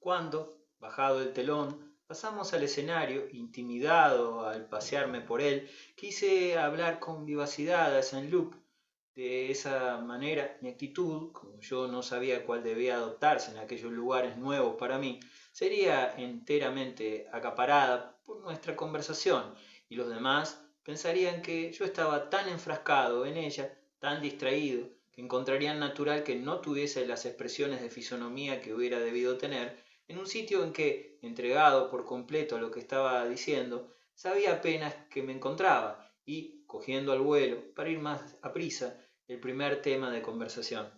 cuando, bajado el telón, pasamos al escenario. Intimidado al pasearme por él, quise hablar con vivacidad a Saint-Loup. De esa manera, mi actitud, como yo no sabía cuál debía adoptarse en aquellos lugares nuevos para mí, sería enteramente acaparada por nuestra conversación, y los demás pensarían que yo estaba tan enfrascado en ella, tan distraído, que encontrarían natural que no tuviese las expresiones de fisonomía que hubiera debido tener en un sitio en que, entregado por completo a lo que estaba diciendo, sabía apenas que me encontraba, y, cogiendo al vuelo, para ir más a prisa, el primer tema de conversación.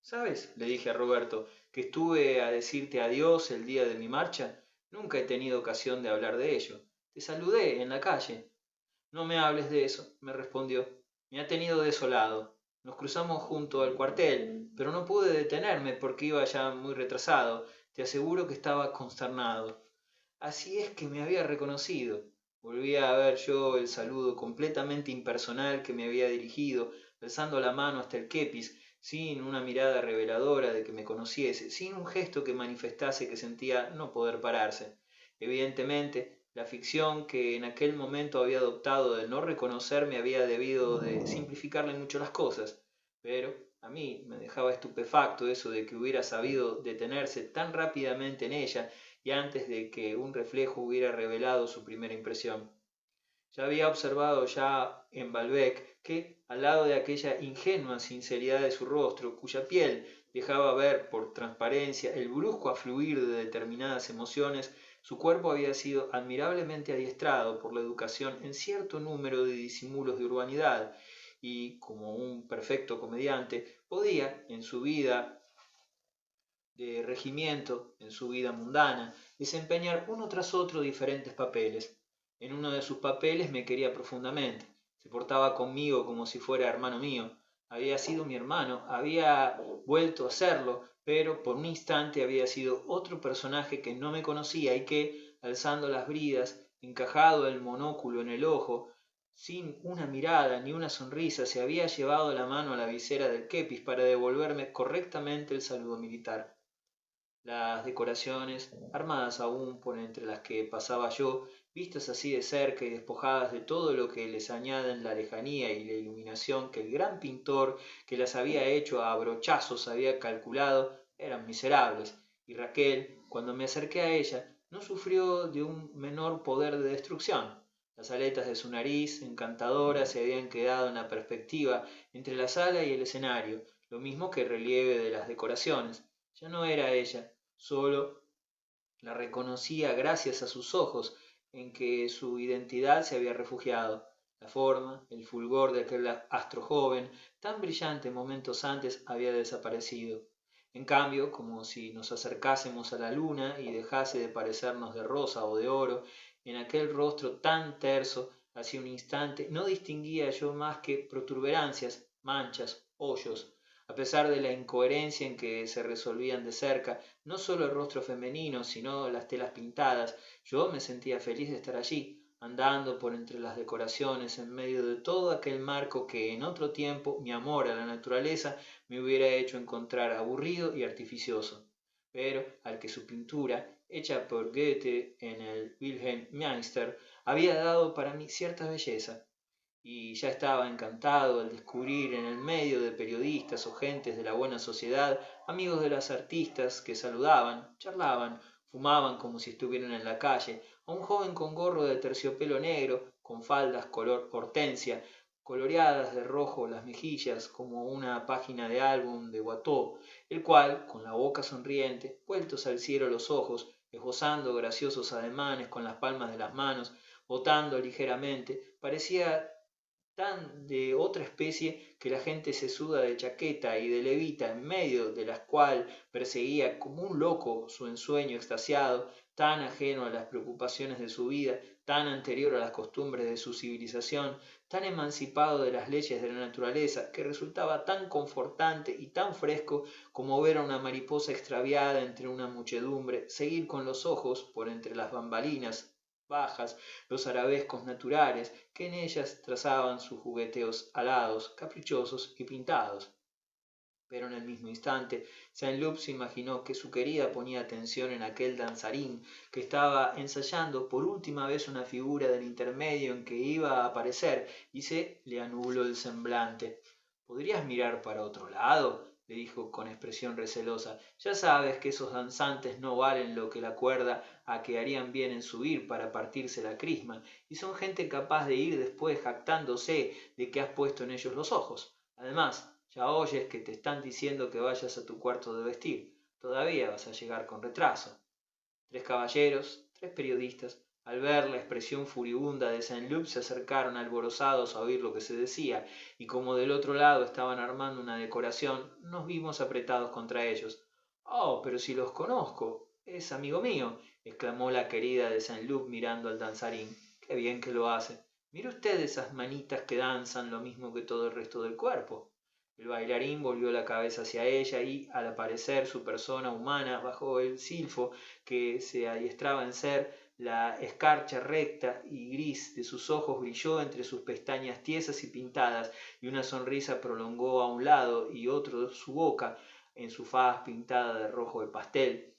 ¿Sabes? Le dije a Roberto que estuve a decirte adiós el día de mi marcha. Nunca he tenido ocasión de hablar de ello. Te saludé en la calle. No me hables de eso, me respondió. Me ha tenido desolado. Nos cruzamos junto al cuartel, pero no pude detenerme porque iba ya muy retrasado. Te aseguro que estaba consternado. Así es que me había reconocido. Volvía a ver yo el saludo completamente impersonal que me había dirigido, alzando la mano hasta el kepis, sin una mirada reveladora de que me conociese, sin un gesto que manifestase que sentía no poder pararse. Evidentemente, la ficción que en aquel momento había adoptado de no reconocerme había debido de simplificarle mucho las cosas, pero a mí me dejaba estupefacto eso de que hubiera sabido detenerse tan rápidamente en ella y antes de que un reflejo hubiera revelado su primera impresión. Ya había observado ya en Balbec que, al lado de aquella ingenua sinceridad de su rostro, cuya piel dejaba ver por transparencia el brusco afluir de determinadas emociones, su cuerpo había sido admirablemente adiestrado por la educación en cierto número de disimulos de urbanidad, y, como un perfecto comediante, podía, en su vida de regimiento, en su vida mundana, desempeñar uno tras otro diferentes papeles. En uno de sus papeles me quería profundamente, se portaba conmigo como si fuera hermano mío, había sido mi hermano, había vuelto a serlo, pero por un instante había sido otro personaje que no me conocía y que, alzando las bridas, encajado el monóculo en el ojo, sin una mirada ni una sonrisa, se había llevado la mano a la visera del kepis para devolverme correctamente el saludo militar. Las decoraciones, armadas aún por entre las que pasaba yo, vistas así de cerca y despojadas de todo lo que les añaden la lejanía y la iluminación que el gran pintor que las había hecho a brochazos había calculado, eran miserables, y Raquel, cuando me acerqué a ella, no sufrió de un menor poder de destrucción. Las aletas de su nariz, encantadoras, se habían quedado en la perspectiva entre la sala y el escenario, lo mismo que el relieve de las decoraciones. Ya no era ella, solo la reconocía gracias a sus ojos, en que su identidad se había refugiado. La forma, el fulgor de aquel astro joven, tan brillante momentos antes, había desaparecido. En cambio, como si nos acercásemos a la luna y dejase de parecernos de rosa o de oro, en aquel rostro tan terso, hacía un instante, no distinguía yo más que protuberancias, manchas, hoyos. A pesar de la incoherencia en que se resolvían de cerca, no solo el rostro femenino, sino las telas pintadas, yo me sentía feliz de estar allí, andando por entre las decoraciones, en medio de todo aquel marco que en otro tiempo mi amor a la naturaleza me hubiera hecho encontrar aburrido y artificioso, pero al que su pintura, hecha por Goethe en el Wilhelm Meister, había dado para mí cierta belleza, y ya estaba encantado al descubrir en el medio de periodistas o gentes de la buena sociedad, amigos de las artistas que saludaban, charlaban, fumaban como si estuvieran en la calle, a un joven con gorro de terciopelo negro, con faldas color hortensia, coloreadas de rojo las mejillas como una página de álbum de Watteau, el cual, con la boca sonriente, vueltos al cielo los ojos, esbozando graciosos ademanes con las palmas de las manos, botando ligeramente, parecía tan de otra especie que la gente sesuda de chaqueta y de levita en medio de la cual perseguía como un loco su ensueño extasiado, tan ajeno a las preocupaciones de su vida, tan anterior a las costumbres de su civilización, tan emancipado de las leyes de la naturaleza, que resultaba tan confortante y tan fresco como ver a una mariposa extraviada entre una muchedumbre, seguir con los ojos por entre las bambalinas bajas los arabescos naturales que en ellas trazaban sus jugueteos alados, caprichosos y pintados. Pero en el mismo instante, Saint-Loup se imaginó que su querida ponía atención en aquel danzarín que estaba ensayando por última vez una figura del intermedio en que iba a aparecer, y se le anuló el semblante. ¿Podrías mirar para otro lado?, le dijo con expresión recelosa. Ya sabes que esos danzantes no valen lo que la cuerda a que harían bien en subir para partirse la crisma, y son gente capaz de ir después jactándose de que has puesto en ellos los ojos. Además, ya oyes que te están diciendo que vayas a tu cuarto de vestir. Todavía vas a llegar con retraso. Tres caballeros, tres periodistas, al ver la expresión furibunda de Saint-Loup, se acercaron alborozados a oír lo que se decía, y como del otro lado estaban armando una decoración, nos vimos apretados contra ellos. «Oh, pero si los conozco, es amigo mío», exclamó la querida de Saint-Loup mirando al danzarín. «Qué bien que lo hace. Mire usted esas manitas que danzan lo mismo que todo el resto del cuerpo». El bailarín volvió la cabeza hacia ella y, al aparecer su persona humana bajo el silfo que se adiestraba en ser, la escarcha recta y gris de sus ojos brilló entre sus pestañas tiesas y pintadas, y una sonrisa prolongó a un lado y otro su boca en su faz pintada de rojo de pastel.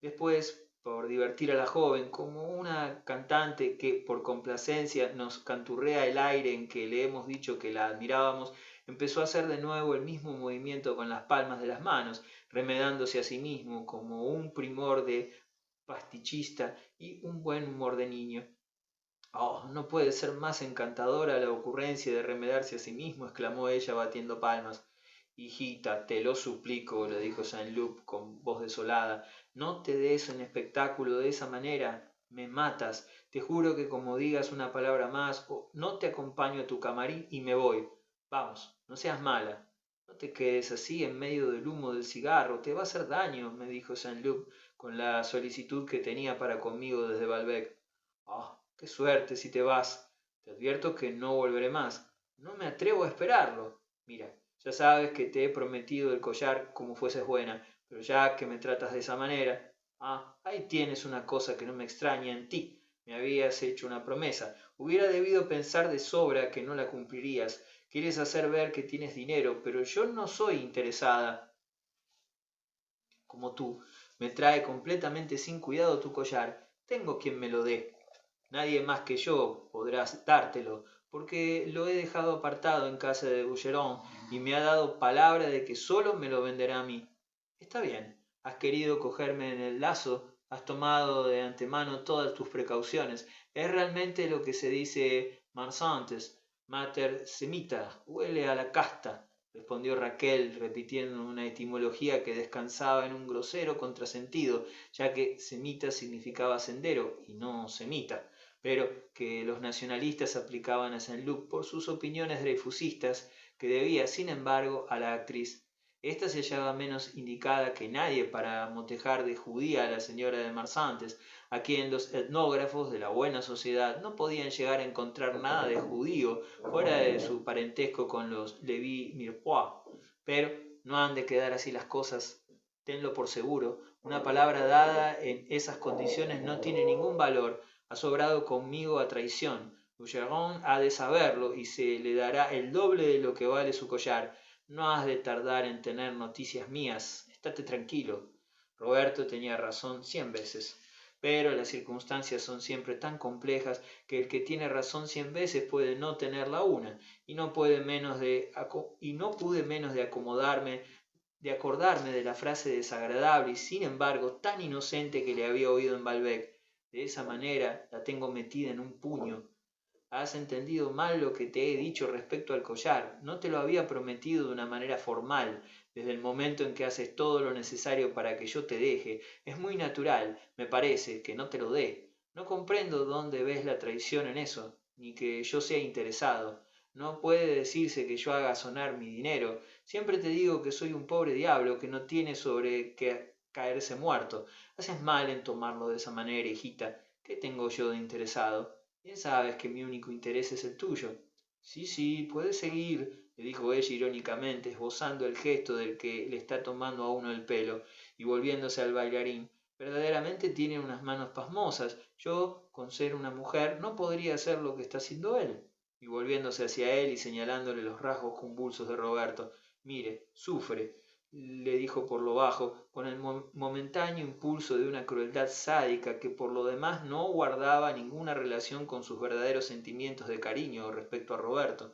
Después, por divertir a la joven, como una cantante que por complacencia nos canturrea el aire en que le hemos dicho que la admirábamos, empezó a hacer de nuevo el mismo movimiento con las palmas de las manos, remedándose a sí mismo como un primor de pastichista y un buen humor de niño. «Oh, no puede ser más encantadora la ocurrencia de remedarse a sí mismo», exclamó ella batiendo palmas. «Hijita, te lo suplico», le dijo Saint-Loup con voz desolada, «no te des en espectáculo de esa manera, me matas. Te juro que como digas una palabra más, no te acompaño a tu camarín y me voy. Vamos, no seas mala. No te quedes así en medio del humo del cigarro, te va a hacer daño», me dijo Saint-Loup con la solicitud que tenía para conmigo desde Balbec. «Oh, qué suerte si te vas. Te advierto que no volveré más. No me atrevo a esperarlo. Mira, ya sabes que te he prometido el collar como fueses buena, pero ya que me tratas de esa manera... ahí tienes una cosa que no me extraña en ti. Me habías hecho una promesa. Hubiera debido pensar de sobra que no la cumplirías. Quieres hacer ver que tienes dinero, pero yo no soy interesada como tú. Me trae completamente sin cuidado tu collar. Tengo quien me lo dé. Nadie más que yo podrá dártelo, porque lo he dejado apartado en casa de Boucheron y me ha dado palabra de que solo me lo venderá a mí. Está bien, has querido cogerme en el lazo, has tomado de antemano todas tus precauciones. Es realmente lo que se dice marsantes, mater semita, huele a la casta, respondió Raquel, repitiendo una etimología que descansaba en un grosero contrasentido, ya que semita significaba sendero y no semita, pero que los nacionalistas aplicaban a Saint-Loup por sus opiniones dreyfusistas, que debía, sin embargo, a la actriz. Esta se hallaba menos indicada que nadie para motejar de judía a la señora de Marsantes, a quien los etnógrafos de la buena sociedad no podían llegar a encontrar nada de judío fuera de su parentesco con los Levi Mirepoix. Pero no han de quedar así las cosas, tenlo por seguro. Una palabra dada en esas condiciones no tiene ningún valor. Ha sobrado conmigo a traición. Boucheron ha de saberlo y se le dará el doble de lo que vale su collar. No has de tardar en tener noticias mías. Estate tranquilo. Roberto tenía razón 100 veces. Pero las circunstancias son siempre tan complejas que el que tiene razón 100 veces puede no tenerla una, y no pude menos de acordarme de la frase desagradable y sin embargo tan inocente que le había oído en Balbec. De esa manera la tengo metida en un puño. Has entendido mal lo que te he dicho respecto al collar. No te lo había prometido de una manera formal. Desde el momento en que haces todo lo necesario para que yo te deje, es muy natural, me parece, que no te lo dé. No comprendo dónde ves la traición en eso, ni que yo sea interesado. No puede decirse que yo haga sonar mi dinero. Siempre te digo que soy un pobre diablo que no tiene sobre qué caerse muerto. Haces mal en tomarlo de esa manera, hijita. ¿Qué tengo yo de interesado? Bien sabes que mi único interés es el tuyo. Sí, sí, puedes seguir, le dijo ella irónicamente, esbozando el gesto del que le está tomando a uno el pelo, y volviéndose al bailarín. Verdaderamente tiene unas manos pasmosas. Yo, con ser una mujer, no podría hacer lo que está haciendo él. Y volviéndose hacia él y señalándole los rasgos convulsos de Roberto. Mire, sufre. le dijo por lo bajo, con el momentáneo impulso de una crueldad sádica que por lo demás no guardaba ninguna relación con sus verdaderos sentimientos de cariño respecto a Roberto.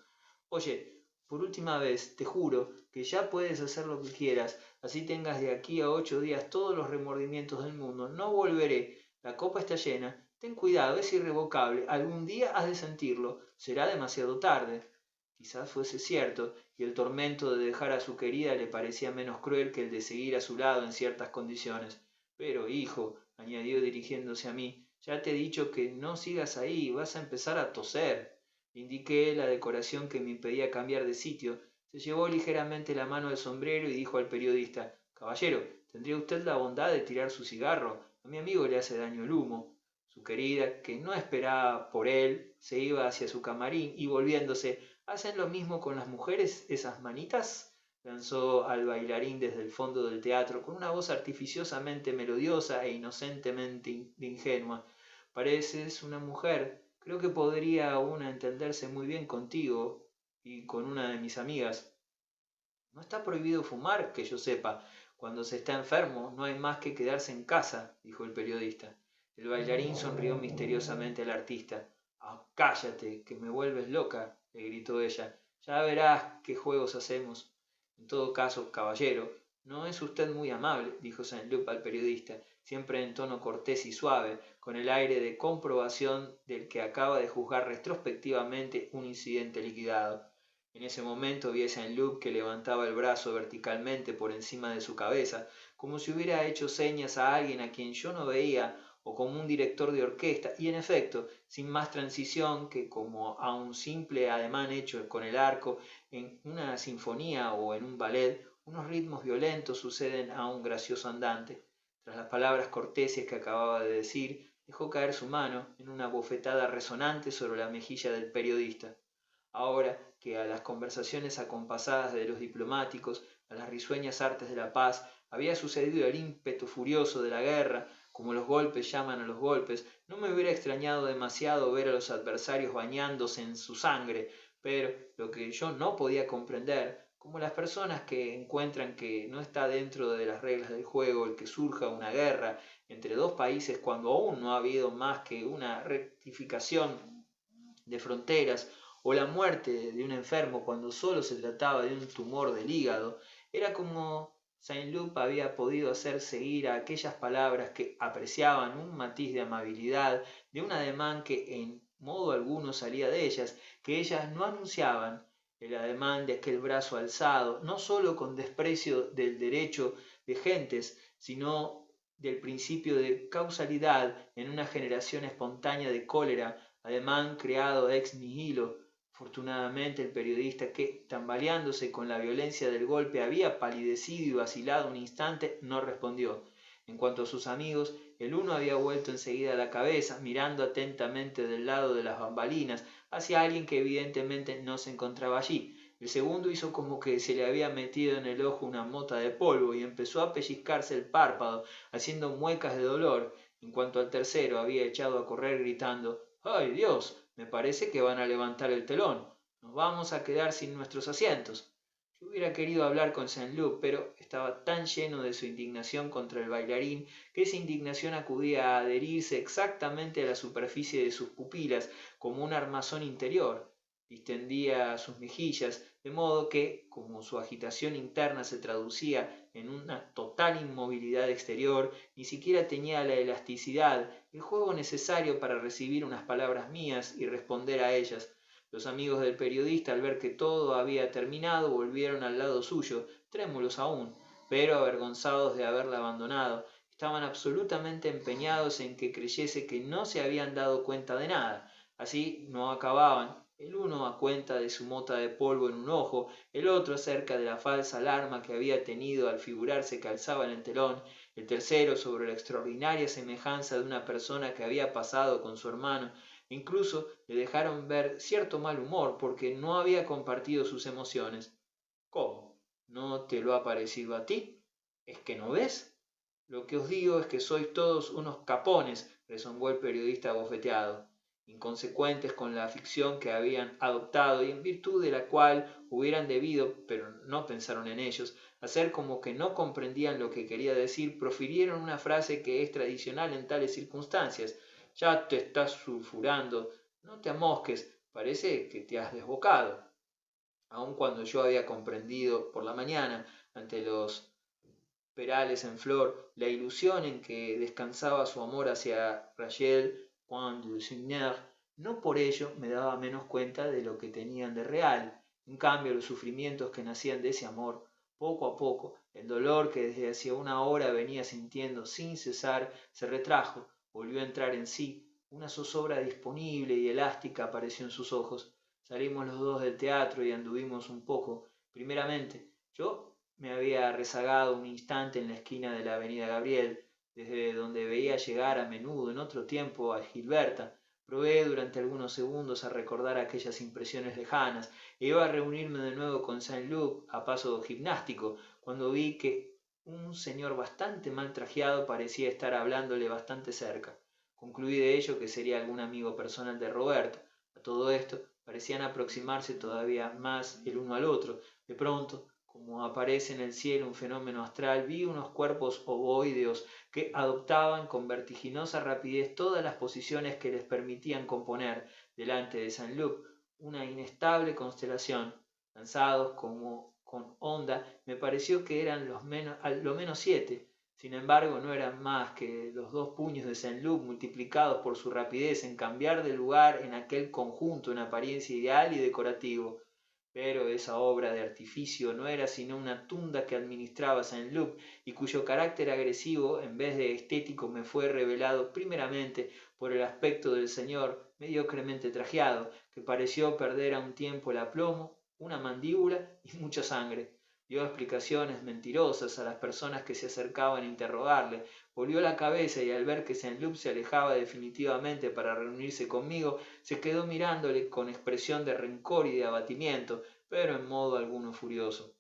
Oye, por última vez, te juro que ya puedes hacer lo que quieras, así tengas de aquí a 8 días todos los remordimientos del mundo. No volveré, la copa está llena, ten cuidado, es irrevocable, algún día has de sentirlo, será demasiado tarde. Quizás fuese cierto, y el tormento de dejar a su querida le parecía menos cruel que el de seguir a su lado en ciertas condiciones. Pero, hijo, añadió dirigiéndose a mí, ya te he dicho que no sigas ahí, vas a empezar a toser. Le indiqué la decoración que me impedía cambiar de sitio. Se llevó ligeramente la mano al sombrero y dijo al periodista, Caballero, ¿tendría usted la bondad de tirar su cigarro? A mi amigo le hace daño el humo. Su querida, que no esperaba por él, se iba hacia su camarín y volviéndose, ¿hacen lo mismo con las mujeres esas manitas? Lanzó al bailarín desde el fondo del teatro con una voz artificiosamente melodiosa e inocentemente ingenua. Pareces una mujer. Creo que podría una entenderse muy bien contigo y con una de mis amigas. No está prohibido fumar, que yo sepa. Cuando se está enfermo no hay más que quedarse en casa, dijo el periodista. El bailarín sonrió misteriosamente al artista. Ah, cállate, que me vuelves loca, le gritó ella. Ya verás qué juegos hacemos. En todo caso, caballero, no es usted muy amable, dijo Saint-Loup al periodista, siempre en tono cortés y suave, con el aire de comprobación del que acaba de juzgar retrospectivamente un incidente liquidado. En ese momento vi a Saint-Loup que levantaba el brazo verticalmente por encima de su cabeza, como si hubiera hecho señas a alguien a quien yo no veía, o como un director de orquesta, y en efecto, sin más transición que como a un simple ademán hecho con el arco en una sinfonía o en un ballet, unos ritmos violentos suceden a un gracioso andante. Tras las palabras corteses que acababa de decir, dejó caer su mano en una bofetada resonante sobre la mejilla del periodista. Ahora que a las conversaciones acompasadas de los diplomáticos, a las risueñas artes de la paz, había sucedido el ímpetu furioso de la guerra, como los golpes llaman a los golpes, no me hubiera extrañado demasiado ver a los adversarios bañándose en su sangre, pero lo que yo no podía comprender, como las personas que encuentran que no está dentro de las reglas del juego el que surja una guerra entre dos países cuando aún no ha habido más que una rectificación de fronteras o la muerte de un enfermo cuando solo se trataba de un tumor del hígado, era como Saint-Loup había podido hacer seguir a aquellas palabras que apreciaban un matiz de amabilidad, de un ademán que en modo alguno salía de ellas, que ellas no anunciaban, el ademán de aquel brazo alzado, no sólo con desprecio del derecho de gentes, sino del principio de causalidad en una generación espontánea de cólera, ademán creado ex nihilo. Afortunadamente el periodista que, tambaleándose con la violencia del golpe, había palidecido y vacilado un instante, no respondió. En cuanto a sus amigos, el uno había vuelto enseguida la cabeza, mirando atentamente del lado de las bambalinas hacia alguien que evidentemente no se encontraba allí. El segundo hizo como que se le había metido en el ojo una mota de polvo y empezó a pellizcarse el párpado, haciendo muecas de dolor. En cuanto al tercero, había echado a correr gritando ¡Ay, Dios! Me parece que van a levantar el telón. Nos vamos a quedar sin nuestros asientos. Yo hubiera querido hablar con Saint-Loup, pero estaba tan lleno de su indignación contra el bailarín que esa indignación acudía a adherirse exactamente a la superficie de sus pupilas como un armazón interior. Distendía sus mejillas, de modo que, como su agitación interna se traducía en una total inmovilidad exterior, ni siquiera tenía la elasticidad, el juego necesario para recibir unas palabras mías y responder a ellas. Los amigos del periodista, al ver que todo había terminado, volvieron al lado suyo, trémulos aún, pero avergonzados de haberla abandonado. Estaban absolutamente empeñados en que creyese que no se habían dado cuenta de nada. Así no acababan, el uno a cuenta de su mota de polvo en un ojo, el otro acerca de la falsa alarma que había tenido al figurarse que alzaba el telón, el tercero sobre la extraordinaria semejanza de una persona que había pasado con su hermano, e incluso le dejaron ver cierto mal humor porque no había compartido sus emociones. ¿Cómo? ¿No te lo ha parecido a ti? ¿Es que no ves? Lo que os digo es que sois todos unos capones, rezongó el periodista abofeteado, inconsecuentes con la ficción que habían adoptado y en virtud de la cual hubieran debido, pero no pensaron en ellos, hacer como que no comprendían lo que quería decir, profirieron una frase que es tradicional en tales circunstancias. Ya te estás sulfurando, no te amosques, parece que te has desbocado. Aun cuando yo había comprendido por la mañana, ante los perales en flor, la ilusión en que descansaba su amor hacia Rachel Point du Seigneur, no por ello me daba menos cuenta de lo que tenían de real. En cambio, los sufrimientos que nacían de ese amor, poco a poco, el dolor que desde hacía una hora venía sintiendo sin cesar, se retrajo, volvió a entrar en sí. Una zozobra disponible y elástica apareció en sus ojos. Salimos los dos del teatro y anduvimos un poco. Primeramente, yo me había rezagado un instante en la esquina de la avenida Gabriel, desde donde veía llegar a menudo en otro tiempo a Gilberta. Probé durante algunos segundos a recordar aquellas impresiones lejanas e iba a reunirme de nuevo con Saint-Loup a paso gimnástico, cuando vi que un señor bastante mal trajeado parecía estar hablándole bastante cerca. Concluí de ello que sería algún amigo personal de Roberto. A todo esto parecían aproximarse todavía más el uno al otro. De pronto, como aparece en el cielo un fenómeno astral, vi unos cuerpos ovoideos que adoptaban con vertiginosa rapidez todas las posiciones que les permitían componer, delante de Saint-Loup, una inestable constelación. Lanzados como con onda, me pareció que eran lo menos 7. Sin embargo, no eran más que los 2 puños de Saint-Loup multiplicados por su rapidez en cambiar de lugar en aquel conjunto en apariencia ideal y decorativo. Pero esa obra de artificio no era sino una tunda que administraba Saint-Loup y cuyo carácter agresivo, en vez de estético, me fue revelado primeramente por el aspecto del señor mediocremente trajeado, que pareció perder a un tiempo el aplomo, una mandíbula y mucha sangre. Dio explicaciones mentirosas a las personas que se acercaban a interrogarle, volvió la cabeza y al ver que Saint-Loup se alejaba definitivamente para reunirse conmigo, se quedó mirándole con expresión de rencor y de abatimiento, pero en modo alguno furioso.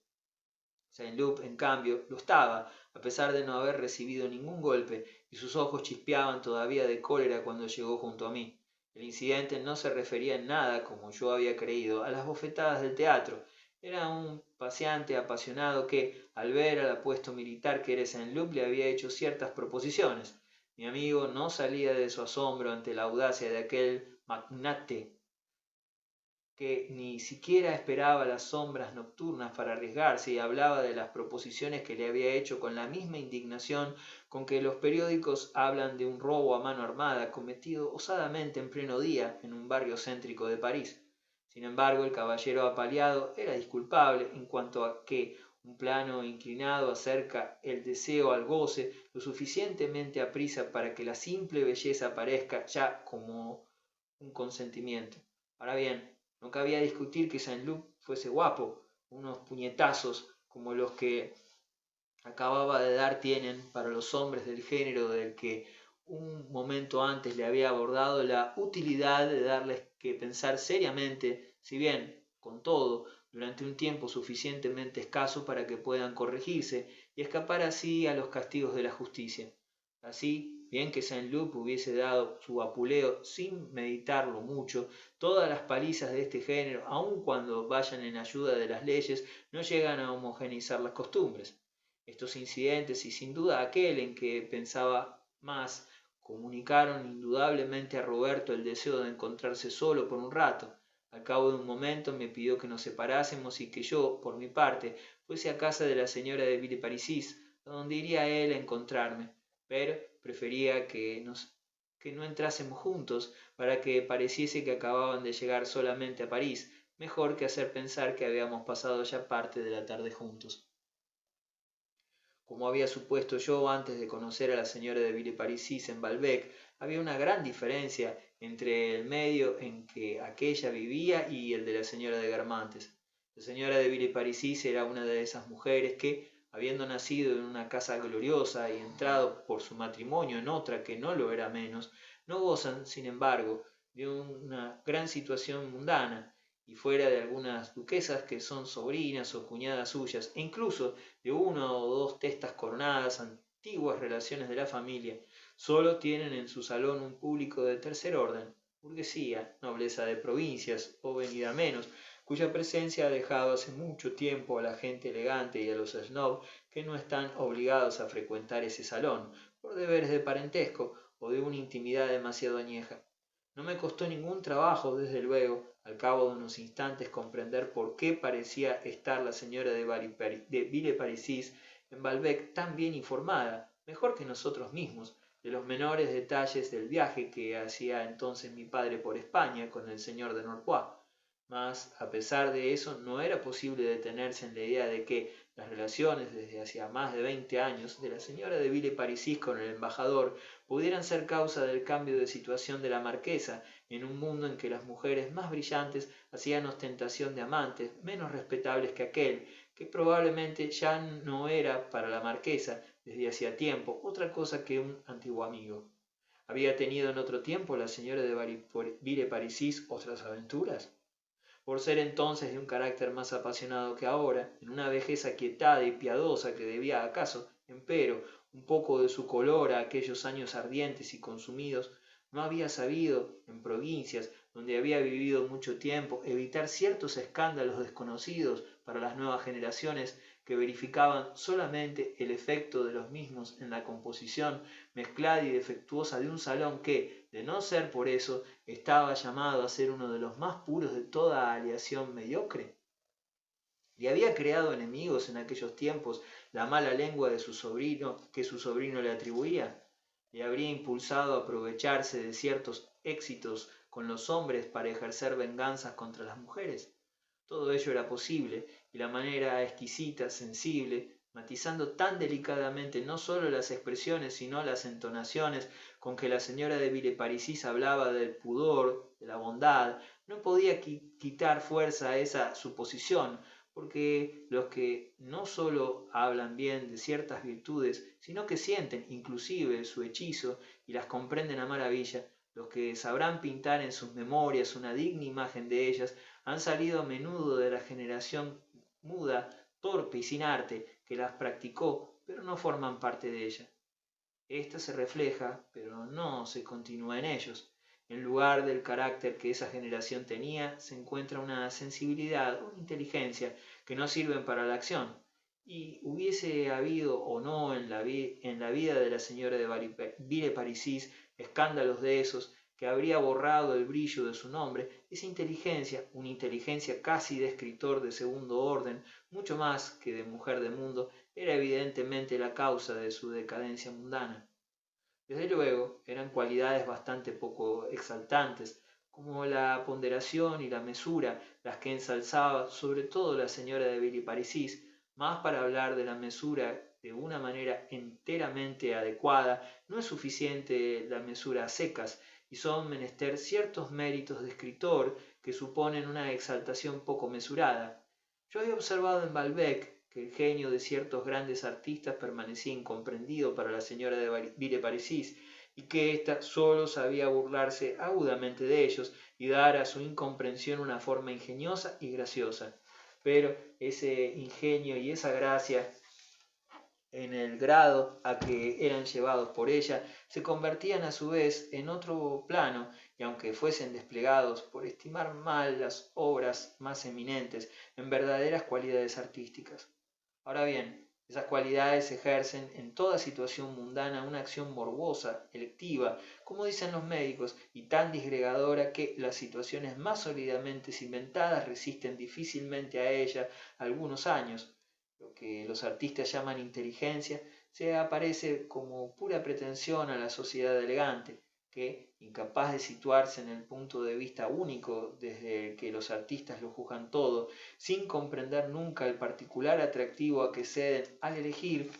Saint-Loup, en cambio, lo estaba, a pesar de no haber recibido ningún golpe, y sus ojos chispeaban todavía de cólera cuando llegó junto a mí. El incidente no se refería en nada, como yo había creído, a las bofetadas del teatro. Era un paseante apasionado que, al ver al apuesto militar que era Saint-Loup, le había hecho ciertas proposiciones. Mi amigo no salía de su asombro ante la audacia de aquel magnate que ni siquiera esperaba las sombras nocturnas para arriesgarse y hablaba de las proposiciones que le había hecho con la misma indignación con que los periódicos hablan de un robo a mano armada cometido osadamente en pleno día en un barrio céntrico de París. Sin embargo, el caballero apaleado era disculpable en cuanto a que un plano inclinado acerca el deseo al goce lo suficientemente aprisa para que la simple belleza parezca ya como un consentimiento. Ahora bien, no cabía discutir que Saint-Loup fuese guapo. Unos puñetazos como los que acababa de dar tienen para los hombres del género del que un momento antes le había abordado la utilidad de darles que pensar seriamente, si bien, con todo, durante un tiempo suficientemente escaso para que puedan corregirse y escapar así a los castigos de la justicia. Así, bien que Saint-Loup hubiese dado su vapuleo sin meditarlo mucho, todas las palizas de este género, aun cuando vayan en ayuda de las leyes, no llegan a homogeneizar las costumbres. Estos incidentes, y sin duda aquel en que pensaba más, comunicaron indudablemente a Roberto el deseo de encontrarse solo por un rato. Al cabo de un momento me pidió que nos separásemos y que yo, por mi parte, fuese a casa de la señora de Villeparisis, a donde iría él a encontrarme, pero prefería que no entrásemos juntos, para que pareciese que acababan de llegar solamente a París, mejor que hacer pensar que habíamos pasado ya parte de la tarde juntos. Como había supuesto yo antes de conocer a la señora de Villeparisis en Balbec, había una gran diferencia entre el medio en que aquella vivía y el de la señora de Guermantes. La señora de Villeparisis era una de esas mujeres que, habiendo nacido en una casa gloriosa y entrado por su matrimonio en otra que no lo era menos, no gozan, sin embargo, de una gran situación mundana, y fuera de algunas duquesas que son sobrinas o cuñadas suyas, e incluso de una o dos testas coronadas, antiguas relaciones de la familia, solo tienen en su salón un público de tercer orden, burguesía, nobleza de provincias o venida menos, cuya presencia ha dejado hace mucho tiempo a la gente elegante y a los snobs que no están obligados a frecuentar ese salón, por deberes de parentesco o de una intimidad demasiado añeja. No me costó ningún trabajo, desde luego, al cabo de unos instantes, comprender por qué parecía estar la señora de Villeparisis en Balbec tan bien informada, mejor que nosotros mismos, de los menores detalles del viaje que hacía entonces mi padre por España con el señor de Norpois. Mas, a pesar de eso, no era posible detenerse en la idea de que las relaciones desde hacía más de 20 años de la señora de Villeparisis con el embajador pudieran ser causa del cambio de situación de la marquesa en un mundo en que las mujeres más brillantes hacían ostentación de amantes menos respetables que aquel, que probablemente ya no era para la marquesa desde hacía tiempo otra cosa que un antiguo amigo. ¿Había tenido en otro tiempo la señora de Villeparisis otras aventuras? Por ser entonces de un carácter más apasionado que ahora, en una vejez aquietada y piadosa que debía acaso, empero, un poco de su color a aquellos años ardientes y consumidos, no había sabido, en provincias donde había vivido mucho tiempo, evitar ciertos escándalos desconocidos para las nuevas generaciones que verificaban solamente el efecto de los mismos en la composición mezclada y defectuosa de un salón que, de no ser por eso, estaba llamado a ser uno de los más puros de toda aleación mediocre. ¿Le había creado enemigos en aquellos tiempos la mala lengua de su sobrino que su sobrino le atribuía? ¿Le habría impulsado a aprovecharse de ciertos éxitos con los hombres para ejercer venganzas contra las mujeres? Todo ello era posible, y la manera exquisita, sensible, matizando tan delicadamente no sólo las expresiones, sino las entonaciones con que la señora de Villeparisis hablaba del pudor, de la bondad, no podía quitar fuerza a esa suposición, porque los que no sólo hablan bien de ciertas virtudes, sino que sienten inclusive su hechizo y las comprenden a maravilla, los que sabrán pintar en sus memorias una digna imagen de ellas, han salido a menudo de la generación muda, torpe y sin arte, que las practicó, pero no forman parte de ella. Esta se refleja, pero no se continúa en ellos. En lugar del carácter que esa generación tenía, se encuentra una sensibilidad, una inteligencia, que no sirven para la acción. Y hubiese habido o no en la vida de la señora de Villeparisis escándalos de esos, que habría borrado el brillo de su nombre, esa inteligencia, una inteligencia casi de escritor de segundo orden, mucho más que de mujer de mundo, era evidentemente la causa de su decadencia mundana. Desde luego, eran cualidades bastante poco exaltantes, como la ponderación y la mesura, las que ensalzaba sobre todo la señora de Villeparisis, más para hablar de la mesura de una manera enteramente adecuada, no es suficiente la mesura a secas, y son menester ciertos méritos de escritor que suponen una exaltación poco mesurada. Yo había observado en Balbec que el genio de ciertos grandes artistas permanecía incomprendido para la señora de Villeparisis, y que ésta sólo sabía burlarse agudamente de ellos y dar a su incomprensión una forma ingeniosa y graciosa. Pero ese ingenio y esa gracia, en el grado a que eran llevados por ella, se convertían a su vez en otro plano, y aunque fuesen desplegados por estimar mal las obras más eminentes, en verdaderas cualidades artísticas. Ahora bien, esas cualidades ejercen en toda situación mundana una acción morbosa, electiva, como dicen los médicos, y tan disgregadora que las situaciones más sólidamente cimentadas resisten difícilmente a ella algunos años. Lo que los artistas llaman inteligencia se aparece como pura pretensión a la sociedad elegante, que, incapaz de situarse en el punto de vista único desde el que los artistas lo juzgan todo, sin comprender nunca el particular atractivo a que ceden al elegir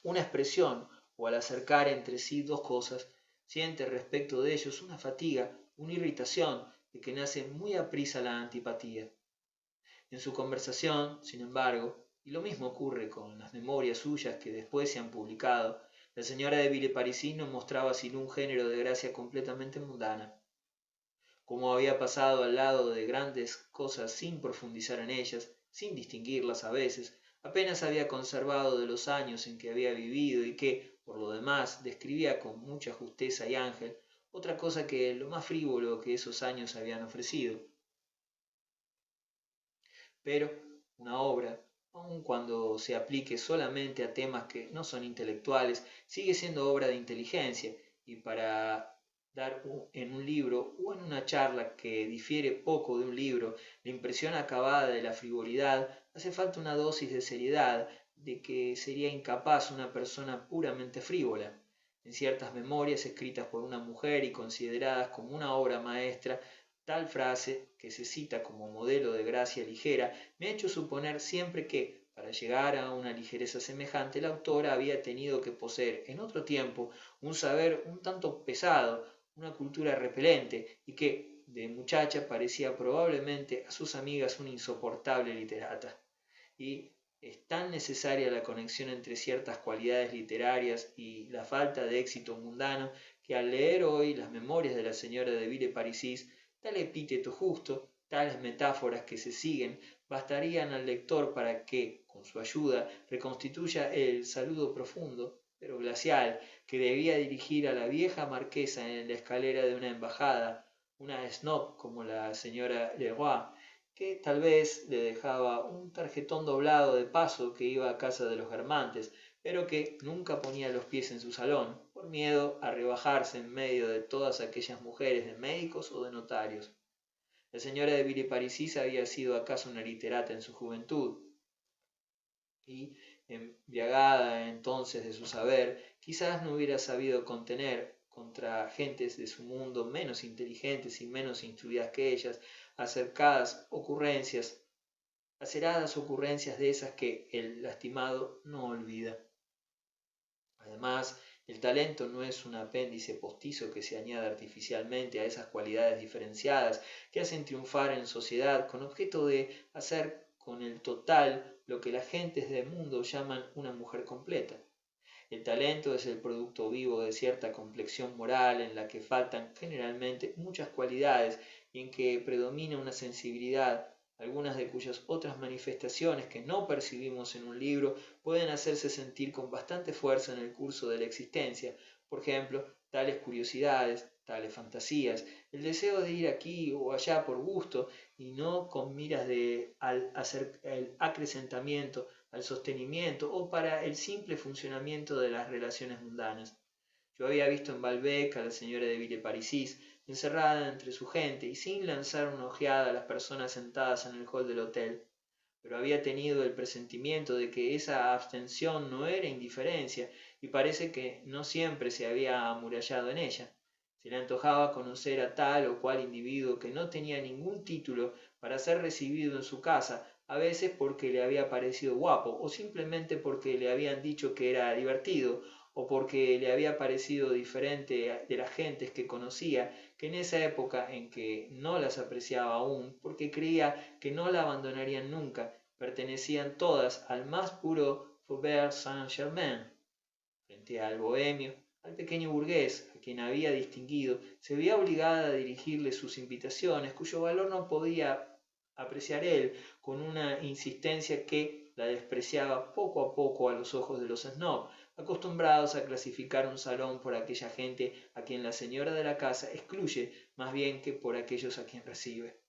una expresión o al acercar entre sí dos cosas, siente respecto de ellos una fatiga, una irritación, de que nace muy aprisa la antipatía. En su conversación, sin embargo, y lo mismo ocurre con las memorias suyas que después se han publicado, la señora de Villeparisis no mostraba sino un género de gracia completamente mundana. Como había pasado al lado de grandes cosas sin profundizar en ellas, sin distinguirlas a veces, apenas había conservado de los años en que había vivido y que, por lo demás, describía con mucha justeza y ángel, otra cosa que lo más frívolo que esos años habían ofrecido. Pero una obra, aun cuando se aplique solamente a temas que no son intelectuales, sigue siendo obra de inteligencia, y para dar en un libro o en una charla que difiere poco de un libro la impresión acabada de la frivolidad, hace falta una dosis de seriedad de que sería incapaz una persona puramente frívola. En ciertas memorias escritas por una mujer y consideradas como una obra maestra, tal frase, que se cita como modelo de gracia ligera, me ha hecho suponer siempre que, para llegar a una ligereza semejante, la autora había tenido que poseer en otro tiempo un saber un tanto pesado, una cultura repelente, y que, de muchacha, parecía probablemente a sus amigas una insoportable literata. Y es tan necesaria la conexión entre ciertas cualidades literarias y la falta de éxito mundano, que al leer hoy las memorias de la señora de Villeparisis, tal epíteto justo, tales metáforas que se siguen, bastarían al lector para que, con su ayuda, reconstituya el saludo profundo, pero glacial, que debía dirigir a la vieja marquesa en la escalera de una embajada, una snob como la señora Leroy, que tal vez le dejaba un tarjetón doblado de paso que iba a casa de los Germantes, pero que nunca ponía los pies en su salón, por miedo a rebajarse en medio de todas aquellas mujeres de médicos o de notarios. La señora de Villeparisis había sido acaso una literata en su juventud, y, embriagada entonces de su saber, quizás no hubiera sabido contener contra gentes de su mundo menos inteligentes y menos instruidas que ellas, aceradas ocurrencias de esas que el lastimado no olvida. Además, el talento no es un apéndice postizo que se añade artificialmente a esas cualidades diferenciadas que hacen triunfar en sociedad con objeto de hacer con el total lo que las gentes del mundo llaman una mujer completa. El talento es el producto vivo de cierta complexión moral en la que faltan generalmente muchas cualidades y en que predomina una sensibilidad, algunas de cuyas otras manifestaciones que no percibimos en un libro pueden hacerse sentir con bastante fuerza en el curso de la existencia, por ejemplo, tales curiosidades, tales fantasías, el deseo de ir aquí o allá por gusto y no con miras al acrecentamiento, al sostenimiento o para el simple funcionamiento de las relaciones mundanas. Yo había visto en Balbec a la señora de Villeparisis encerrada entre su gente y sin lanzar una ojeada a las personas sentadas en el hall del hotel, pero había tenido el presentimiento de que esa abstención no era indiferencia, y parece que no siempre se había amurallado en ella. Se le antojaba conocer a tal o cual individuo que no tenía ningún título para ser recibido en su casa, a veces porque le había parecido guapo, o simplemente porque le habían dicho que era divertido, o porque le había parecido diferente de las gentes que conocía, que en esa época en que no las apreciaba aún, porque creía que no la abandonarían nunca, pertenecían todas al más puro Faubourg Saint-Germain. Frente al bohemio, al pequeño burgués, a quien había distinguido, se veía obligada a dirigirle sus invitaciones, cuyo valor no podía apreciar él, con una insistencia que la despreciaba poco a poco a los ojos de los snob, acostumbrados a clasificar un salón por aquella gente a quien la señora de la casa excluye más bien que por aquellos a quien recibe.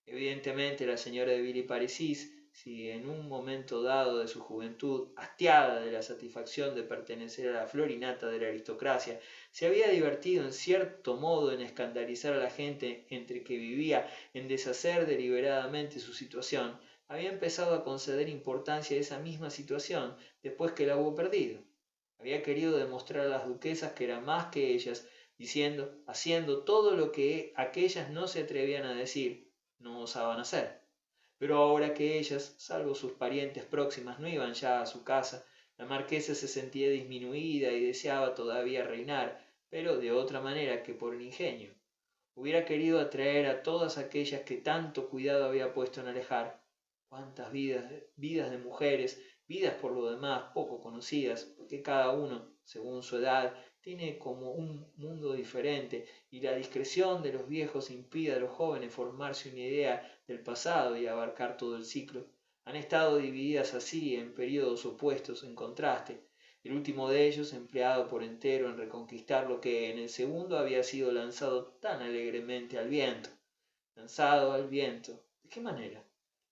Evidentemente la señora de Villeparisis, si en un momento dado de su juventud, hastiada de la satisfacción de pertenecer a la florinata de la aristocracia, se había divertido en cierto modo en escandalizar a la gente entre que vivía, en deshacer deliberadamente su situación, había empezado a conceder importancia a esa misma situación después que la hubo perdido. Había querido demostrar a las duquesas que era más que ellas, diciendo, haciendo todo lo que aquellas no se atrevían a decir, no osaban hacer. Pero ahora que ellas, salvo sus parientes próximas, no iban ya a su casa, la marquesa se sentía disminuida y deseaba todavía reinar, pero de otra manera que por el ingenio. Hubiera querido atraer a todas aquellas que tanto cuidado había puesto en alejar. Cuántas vidas de mujeres, vidas por lo demás poco conocidas, porque cada uno, según su edad, tiene como un mundo diferente, y la discreción de los viejos impide a los jóvenes formarse una idea del pasado y abarcar todo el ciclo. Han estado divididas así en periodos opuestos en contraste, el último de ellos empleado por entero en reconquistar lo que en el segundo había sido lanzado tan alegremente al viento. ¿Lanzado al viento? ¿De qué manera?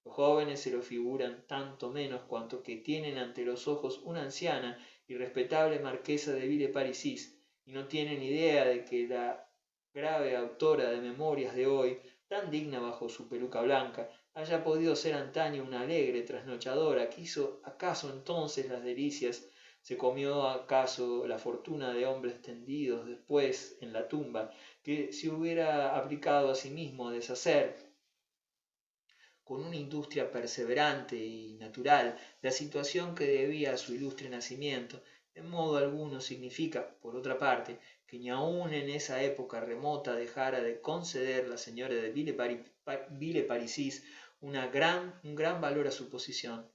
Los jóvenes se lo figuran tanto menos cuanto que tienen ante los ojos una anciana y respetable marquesa de Villeparisis, y no tienen idea de que la grave autora de Memorias de hoy, tan digna bajo su peluca blanca, haya podido ser antaño una alegre trasnochadora que hizo acaso entonces las delicias, se comió acaso la fortuna de hombres tendidos después en la tumba, que se hubiera aplicado a sí mismo a deshacer con una industria perseverante y natural la situación que debía a su ilustre nacimiento, en modo alguno significa, por otra parte, que ni aun en esa época remota dejara de conceder la señora de Villeparisis un gran valor a su posición.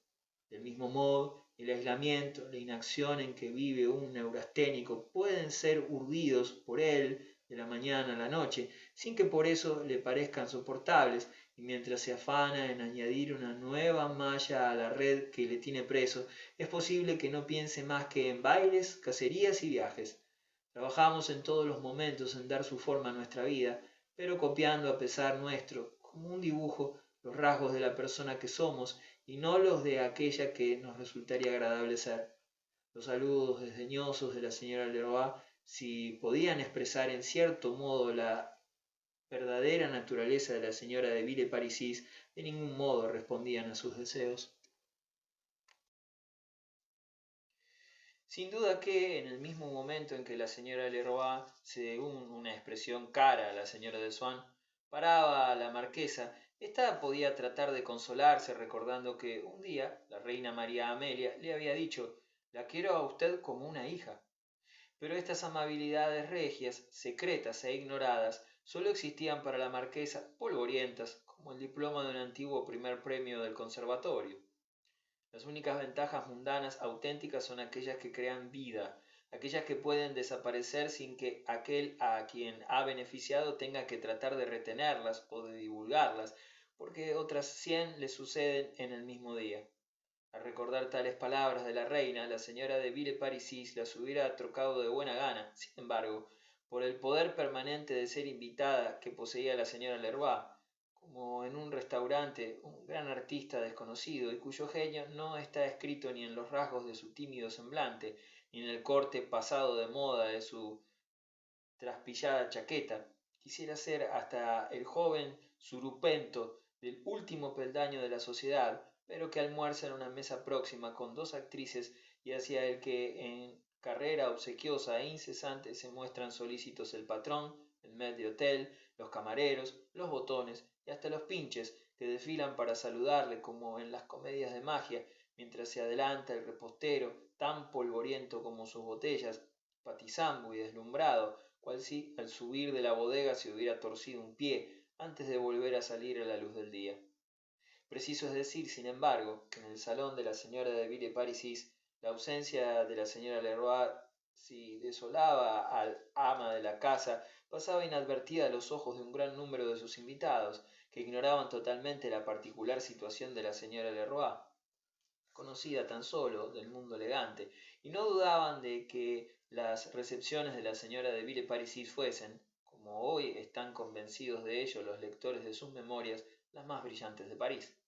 Del mismo modo, el aislamiento, la inacción en que vive un neurasténico pueden ser urdidos por él de la mañana a la noche, sin que por eso le parezcan soportables, y mientras se afana en añadir una nueva malla a la red que le tiene preso, es posible que no piense más que en bailes, cacerías y viajes. Trabajamos en todos los momentos en dar su forma a nuestra vida, pero copiando a pesar nuestro, como un dibujo, los rasgos de la persona que somos y no los de aquella que nos resultaría agradable ser. Los saludos desdeñosos de la señora Leroy, si podían expresar en cierto modo la verdadera naturaleza de la señora de Villeparisis, de ningún modo respondían a sus deseos. Sin duda que, en el mismo momento en que la señora Leroy, según una expresión cara a la señora de Swann, paraba a la marquesa, ésta podía tratar de consolarse recordando que un día la reina María Amelia le había dicho: «La quiero a usted como una hija». Pero estas amabilidades regias, secretas e ignoradas, sólo existían para la marquesa, polvorientas, como el diploma de un antiguo primer premio del conservatorio. Las únicas ventajas mundanas auténticas son aquellas que crean vida, aquellas que pueden desaparecer sin que aquel a quien ha beneficiado tenga que tratar de retenerlas o de divulgarlas, porque otras 100 le suceden en el mismo día. Al recordar tales palabras de la reina, la señora de Villeparisis las hubiera trocado de buena gana, sin embargo, por el poder permanente de ser invitada que poseía la señora Leroy, como en un restaurante, un gran artista desconocido y cuyo genio no está escrito ni en los rasgos de su tímido semblante, ni en el corte pasado de moda de su traspillada chaqueta. Quisiera ser hasta el joven surupento del último peldaño de la sociedad, pero que almuerza en una mesa próxima con dos actrices y hacia el que en carrera obsequiosa e incesante se muestran solícitos el patrón, el maître d'hôtel, los camareros, los botones y hasta los pinches que desfilan para saludarle como en las comedias de magia, mientras se adelanta el repostero, tan polvoriento como sus botellas, patizambo y deslumbrado, cual si al subir de la bodega se hubiera torcido un pie antes de volver a salir a la luz del día. Preciso es decir, sin embargo, que en el salón de la señora de Villeparisis la ausencia de la señora Leroy, si desolaba al ama de la casa, pasaba inadvertida a los ojos de un gran número de sus invitados, que ignoraban totalmente la particular situación de la señora Leroy, conocida tan solo del mundo elegante, y no dudaban de que las recepciones de la señora de Villeparisis fuesen, como hoy están convencidos de ello los lectores de sus memorias, las más brillantes de París.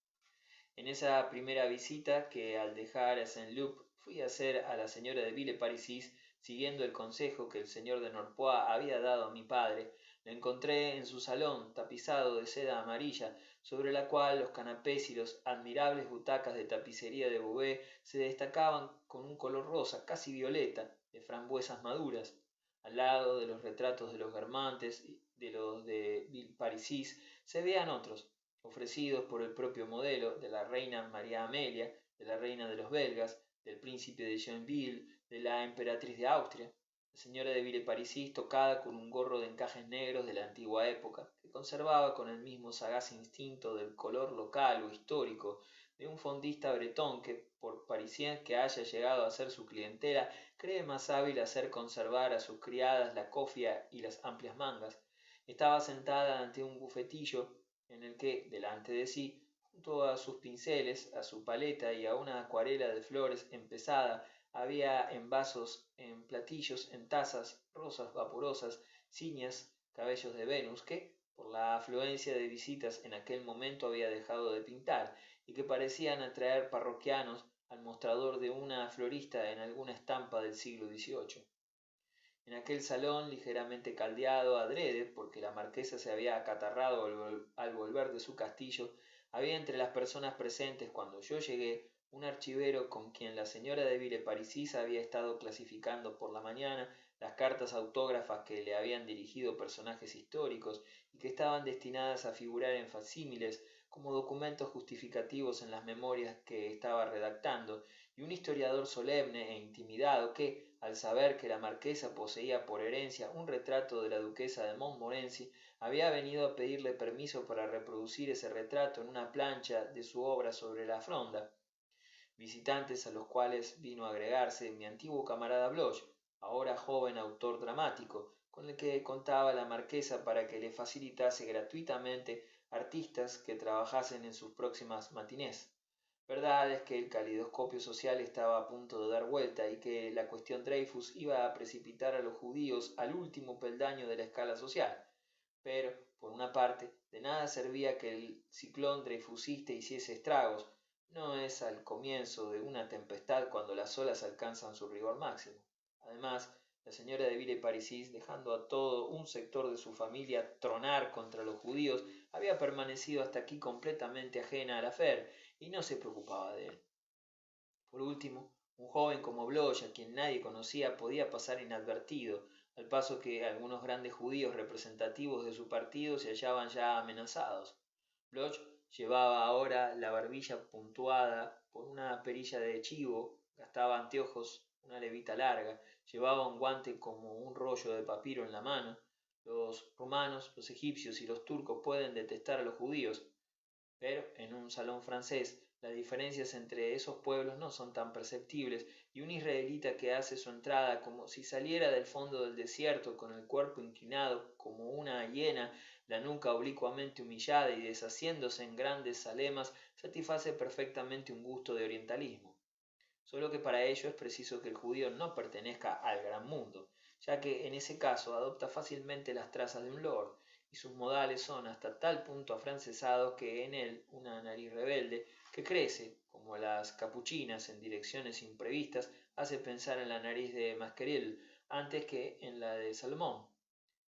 En esa primera visita que al dejar a Saint-Loup fui a hacer a la señora de Villeparisis, siguiendo el consejo que el señor de Norpois había dado a mi padre, la encontré en su salón tapizado de seda amarilla, sobre la cual los canapés y las admirables butacas de tapicería de Beauvais se destacaban con un color rosa, casi violeta, de frambuesas maduras. Al lado de los retratos de los Guermantes y de los de Villeparisis se veían otros, ofrecidos por el propio modelo, de la reina María Amelia, de la reina de los belgas, del príncipe de Joinville, de la emperatriz de Austria. La señora de Villeparisis tocada con un gorro de encajes negros de la antigua época, que conservaba con el mismo sagaz instinto del color local o histórico de un fondista bretón que, por parisien que haya llegado a ser su clientela, cree más hábil hacer conservar a sus criadas la cofia y las amplias mangas. Estaba sentada ante un bufetillo en el que, delante de sí, junto a sus pinceles, a su paleta y a una acuarela de flores empezada, había en vasos, en platillos, en tazas, rosas vaporosas, ciñas, cabellos de Venus, que, por la afluencia de visitas en aquel momento había dejado de pintar y que parecían atraer parroquianos al mostrador de una florista en alguna estampa del siglo XVIII. En aquel salón, ligeramente caldeado adrede, porque la marquesa se había acatarrado al volver de su castillo, había entre las personas presentes cuando yo llegué un archivero con quien la señora de Villeparisis había estado clasificando por la mañana las cartas autógrafas que le habían dirigido personajes históricos y que estaban destinadas a figurar en facsímiles como documentos justificativos en las memorias que estaba redactando, y un historiador solemne e intimidado que, al saber que la marquesa poseía por herencia un retrato de la duquesa de Montmorency, había venido a pedirle permiso para reproducir ese retrato en una plancha de su obra sobre la Fronda, visitantes a los cuales vino a agregarse mi antiguo camarada Bloch, ahora joven autor dramático, con el que contaba la marquesa para que le facilitase gratuitamente artistas que trabajasen en sus próximas matinés. Verdad es que el calidoscopio social estaba a punto de dar vuelta y que la cuestión Dreyfus iba a precipitar a los judíos al último peldaño de la escala social. Pero, por una parte, de nada servía que el ciclón dreyfusista hiciese estragos. No es al comienzo de una tempestad cuando las olas alcanzan su rigor máximo. Además, la señora de Villeparisis, dejando a todo un sector de su familia tronar contra los judíos, había permanecido hasta aquí completamente ajena al afer y no se preocupaba de él. Por último, un joven como Bloch, a quien nadie conocía, podía pasar inadvertido, al paso que algunos grandes judíos representativos de su partido se hallaban ya amenazados. Bloch llevaba ahora la barbilla puntuada por una perilla de chivo, gastaba anteojos, una levita larga, llevaba un guante como un rollo de papiro en la mano. Los rumanos, los egipcios y los turcos pueden detestar a los judíos, pero en un salón francés las diferencias entre esos pueblos no son tan perceptibles, y un israelita que hace su entrada como si saliera del fondo del desierto con el cuerpo inclinado como una hiena, la nuca oblicuamente humillada y deshaciéndose en grandes zalemas, satisface perfectamente un gusto de orientalismo. Solo que para ello es preciso que el judío no pertenezca al gran mundo, ya que en ese caso adopta fácilmente las trazas de un lord, y sus modales son hasta tal punto afrancesados que en él una nariz rebelde, que crece, como las capuchinas en direcciones imprevistas, hace pensar en la nariz de Masqueril antes que en la de Salomón.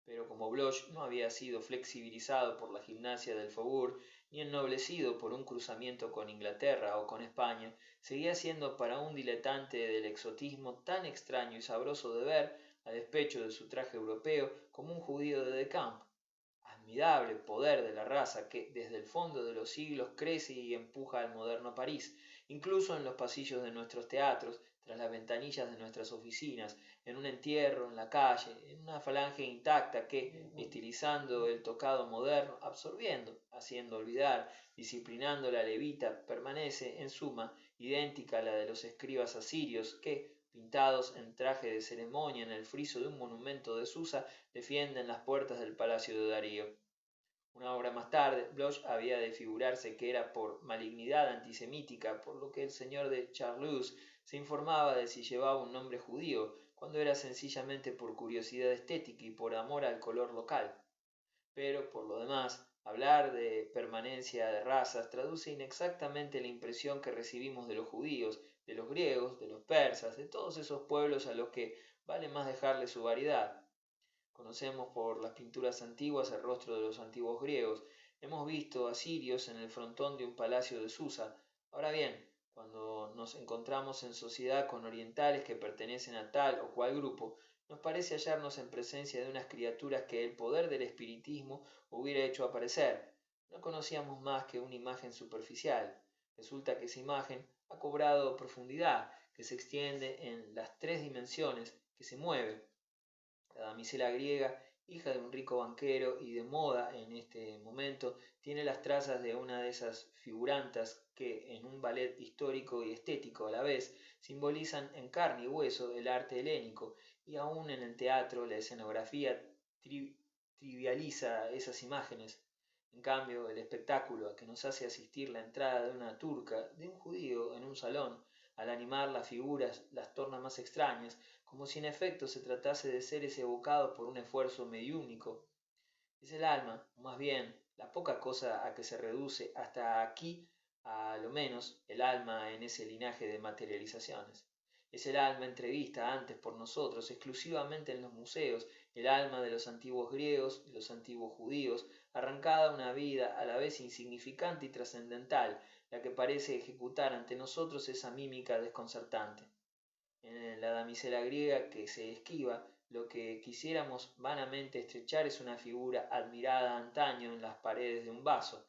Pero como Bloch no había sido flexibilizado por la gimnasia del Faubourg, ni ennoblecido por un cruzamiento con Inglaterra o con España, seguía siendo para un diletante del exotismo tan extraño y sabroso de ver, a despecho de su traje europeo, como un judío de Decamp. Admirable poder de la raza que, desde el fondo de los siglos, crece y empuja al moderno París, incluso en los pasillos de nuestros teatros, tras las ventanillas de nuestras oficinas, en un entierro, en la calle, en una falange intacta que, estilizando el tocado moderno, absorbiendo, haciendo olvidar, disciplinando la levita, permanece, en suma, idéntica a la de los escribas asirios que, pintados en traje de ceremonia en el friso de un monumento de Susa, defienden las puertas del palacio de Darío. Una hora más tarde, Bloch había de figurarse que era por malignidad antisemítica, por lo que el señor de Charlus se informaba de si llevaba un nombre judío, cuando era sencillamente por curiosidad estética y por amor al color local. Pero, por lo demás, hablar de permanencia de razas traduce inexactamente la impresión que recibimos de los judíos, de los griegos, de los persas, de todos esos pueblos a los que vale más dejarle su variedad. Conocemos por las pinturas antiguas el rostro de los antiguos griegos. Hemos visto asirios en el frontón de un palacio de Susa. Ahora bien, cuando nos encontramos en sociedad con orientales que pertenecen a tal o cual grupo, nos parece hallarnos en presencia de unas criaturas que el poder del espiritismo hubiera hecho aparecer. No conocíamos más que una imagen superficial. Resulta que esa imagen ha cobrado profundidad, que se extiende en las tres dimensiones, que se mueve. La damisela griega, hija de un rico banquero y de moda en este momento, tiene las trazas de una de esas figurantas que, en un ballet histórico y estético a la vez, simbolizan en carne y hueso el arte helénico, y aun en el teatro la escenografía trivializa esas imágenes. En cambio, el espectáculo a que nos hace asistir la entrada de una turca, de un judío en un salón, al animar las figuras las torna más extrañas, como si en efecto se tratase de seres evocados por un esfuerzo mediúnico. Es el alma, o más bien, la poca cosa a que se reduce hasta aquí, a lo menos, el alma en ese linaje de materializaciones. Es el alma entrevista antes por nosotros exclusivamente en los museos, el alma de los antiguos griegos, de los antiguos judíos, arrancada a una vida a la vez insignificante y trascendental, la que parece ejecutar ante nosotros esa mímica desconcertante. En la damisela griega que se esquiva, lo que quisiéramos vanamente estrechar es una figura admirada antaño en las paredes de un vaso.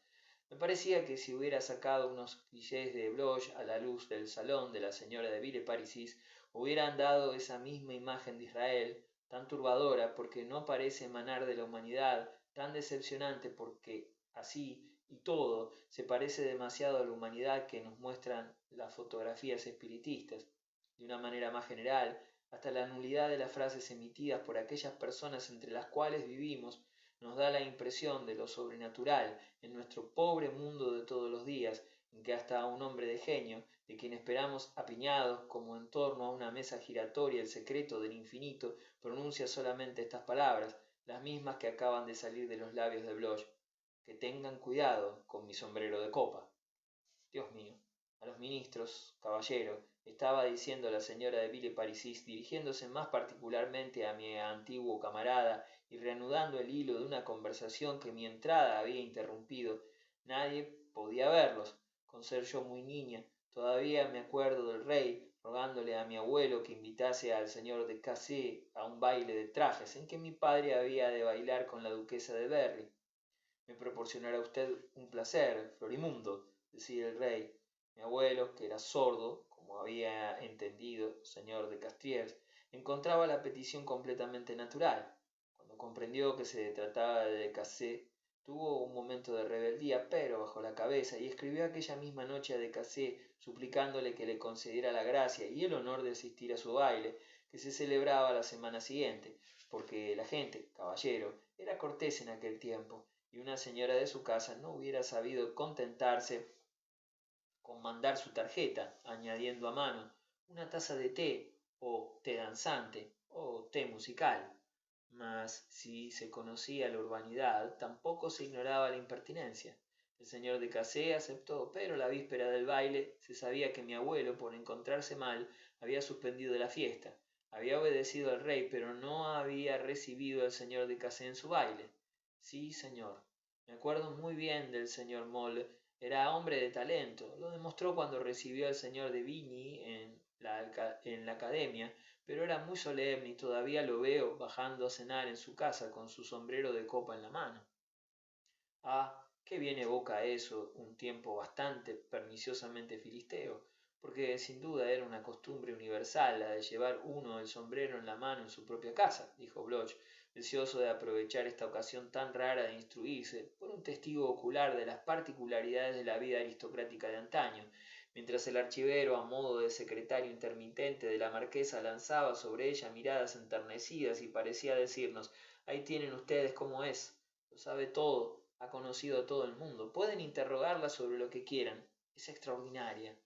Me parecía que si hubiera sacado unos clichés de Bloch a la luz del salón de la señora de Villeparisis, hubieran dado esa misma imagen de Israel, tan turbadora porque no parece emanar de la humanidad, tan decepcionante porque así y todo se parece demasiado a la humanidad que nos muestran las fotografías espiritistas. De una manera más general, hasta la nulidad de las frases emitidas por aquellas personas entre las cuales vivimos nos da la impresión de lo sobrenatural en nuestro pobre mundo de todos los días, en que hasta un hombre de genio, de quien esperamos apiñados como en torno a una mesa giratoria el secreto del infinito, pronuncia solamente estas palabras, las mismas que acaban de salir de los labios de Bloch: que tengan cuidado con mi sombrero de copa. Dios mío, a los ministros, caballero, estaba diciendo la señora de Villeparisis, dirigiéndose más particularmente a mi antiguo camarada y reanudando el hilo de una conversación que mi entrada había interrumpido. Nadie podía verlos, con ser yo muy niña. Todavía me acuerdo del rey rogándole a mi abuelo que invitase al señor de Cassé a un baile de trajes en que mi padre había de bailar con la duquesa de Berry. Me proporcionará usted un placer, Florimundo, decía el rey. Mi abuelo, que era sordo, como había entendido, señor de Castriers, encontraba la petición completamente natural. Cuando comprendió que se trataba de Cassé, tuvo un momento de rebeldía, pero bajó la cabeza y escribió aquella misma noche a de Cassé suplicándole que le concediera la gracia y el honor de asistir a su baile, que se celebraba la semana siguiente, porque la gente, caballero, era cortés en aquel tiempo, y una señora de su casa no hubiera sabido contentarse con mandar su tarjeta, añadiendo a mano una taza de té, o té danzante, o té musical. Mas si se conocía la urbanidad, tampoco se ignoraba la impertinencia. El señor de Cassé aceptó, pero la víspera del baile se sabía que mi abuelo, por encontrarse mal, había suspendido la fiesta. Había obedecido al rey, pero no había recibido al señor de Cassé en su baile. Sí, señor. Me acuerdo muy bien del señor Mole. Era hombre de talento. Lo demostró cuando recibió al señor de Vigny en la academia, pero era muy solemne y todavía lo veo bajando a cenar en su casa con su sombrero de copa en la mano. Ah, qué bien evoca eso un tiempo bastante perniciosamente filisteo, porque sin duda era una costumbre universal la de llevar uno el sombrero en la mano en su propia casa, dijo Bloch, deseoso de aprovechar esta ocasión tan rara de instruirse por un testigo ocular de las particularidades de la vida aristocrática de antaño, mientras el archivero, a modo de secretario intermitente de la marquesa, lanzaba sobre ella miradas enternecidas y parecía decirnos: ahí tienen ustedes cómo es, lo sabe todo, ha conocido a todo el mundo, pueden interrogarla sobre lo que quieran, es extraordinaria.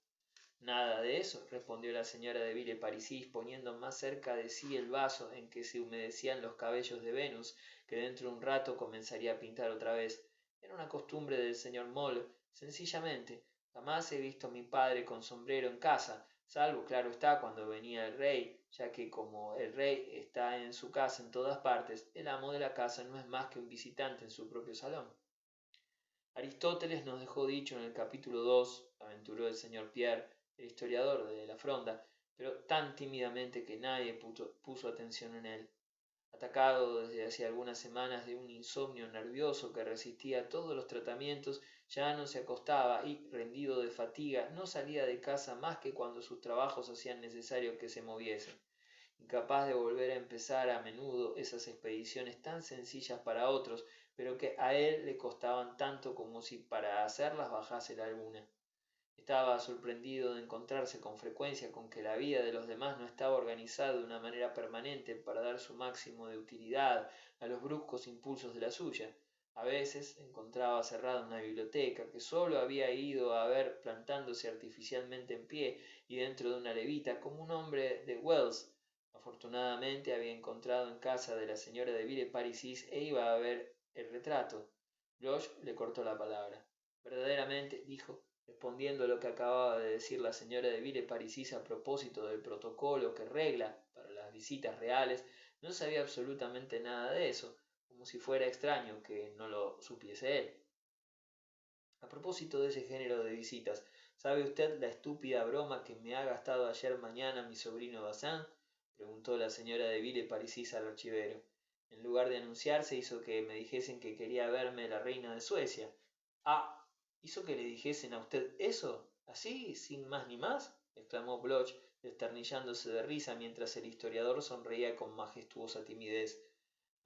Nada de eso, respondió la señora de Villeparisis, poniendo más cerca de sí el vaso en que se humedecían los cabellos de Venus, que dentro de un rato comenzaría a pintar otra vez. Era una costumbre del señor Mole, sencillamente. Jamás he visto a mi padre con sombrero en casa, salvo, claro está, cuando venía el rey, ya que como el rey está en su casa en todas partes, el amo de la casa no es más que un visitante en su propio salón. Aristóteles nos dejó dicho en el capítulo 2, aventuró el señor Pierre, el historiador de la Fronda, pero tan tímidamente que nadie puso atención en él. Atacado desde hacía algunas semanas de un insomnio nervioso que resistía todos los tratamientos, ya no se acostaba y, rendido de fatiga, no salía de casa más que cuando sus trabajos hacían necesario que se moviese. Incapaz de volver a empezar a menudo esas expediciones tan sencillas para otros, pero que a él le costaban tanto como si para hacerlas bajase la luna. Estaba sorprendido de encontrarse con frecuencia con que la vida de los demás no estaba organizada de una manera permanente para dar su máximo de utilidad a los bruscos impulsos de la suya. A veces encontraba cerrada una biblioteca que sólo había ido a ver plantándose artificialmente en pie y dentro de una levita como un hombre de Wells. Afortunadamente había encontrado en casa de la señora de Villeparisis e iba a ver el retrato. Bloch le cortó la palabra. Verdaderamente, dijo, respondiendo a lo que acababa de decir la señora de Villeparisis a propósito del protocolo que regla para las visitas reales, no sabía absolutamente nada de eso, como si fuera extraño que no lo supiese él. A propósito de ese género de visitas, ¿sabe usted la estúpida broma que me ha gastado ayer mañana mi sobrino Bazin? Preguntó la señora de Villeparisis al archivero. En lugar de anunciarse, hizo que me dijesen que quería verme la reina de Suecia. Ah, ¿hizo que le dijesen a usted eso? ¿Así, sin más ni más? Exclamó Bloch, desternillándose de risa mientras el historiador sonreía con majestuosa timidez.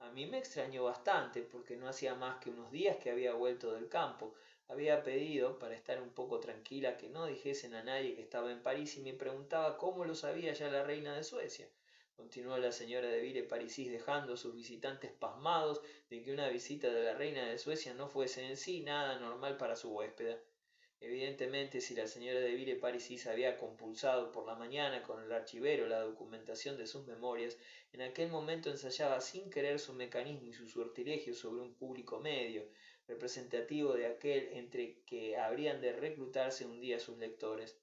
A mí me extrañó bastante, porque no hacía más que unos días que había vuelto del campo. Había pedido, para estar un poco tranquila, que no dijesen a nadie que estaba en París y me preguntaba cómo lo sabía ya la reina de Suecia. Continuó la señora de Villeparisis dejando a sus visitantes pasmados de que una visita de la reina de Suecia no fuese en sí nada normal para su huéspeda. Evidentemente, si la señora de Villeparisis había compulsado por la mañana con el archivero la documentación de sus memorias, en aquel momento ensayaba sin querer su mecanismo y su sortilegio sobre un público medio, representativo de aquel entre que habrían de reclutarse un día sus lectores.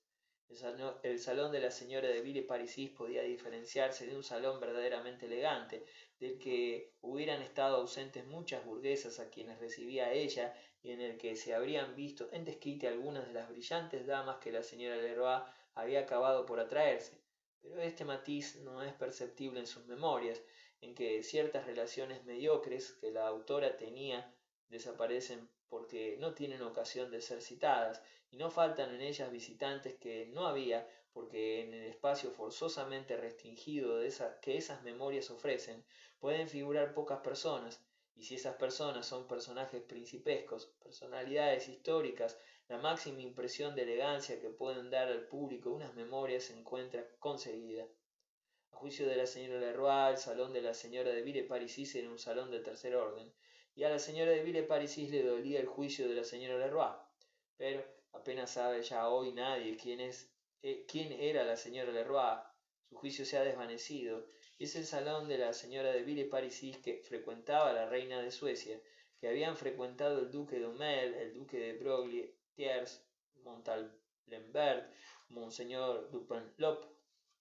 El salón de la señora de Villeparisis podía diferenciarse de un salón verdaderamente elegante, del que hubieran estado ausentes muchas burguesas a quienes recibía ella y en el que se habrían visto en desquite algunas de las brillantes damas que la señora Leroy había acabado por atraerse. Pero este matiz no es perceptible en sus memorias, en que ciertas relaciones mediocres que la autora tenía desaparecen porque no tienen ocasión de ser citadas, y no faltan en ellas visitantes que no había, porque en el espacio forzosamente restringido que esas memorias ofrecen, pueden figurar pocas personas, y si esas personas son personajes principescos, personalidades históricas, la máxima impresión de elegancia que pueden dar al público unas memorias se encuentra conseguida. A juicio de la señora Leroy, el salón de la señora de Villeparisis era un salón de tercer orden, y a la señora de Villeparisis le dolía el juicio de la señora Leroy. Pero apenas sabe ya hoy nadie quién era la señora Leroy. Su juicio se ha desvanecido, y es el salón de la señora de Villeparisis que frecuentaba la reina de Suecia, que habían frecuentado el duque de Homel, el duque de Broglie, Thiers, Montalembert, Monseñor Dupanlop,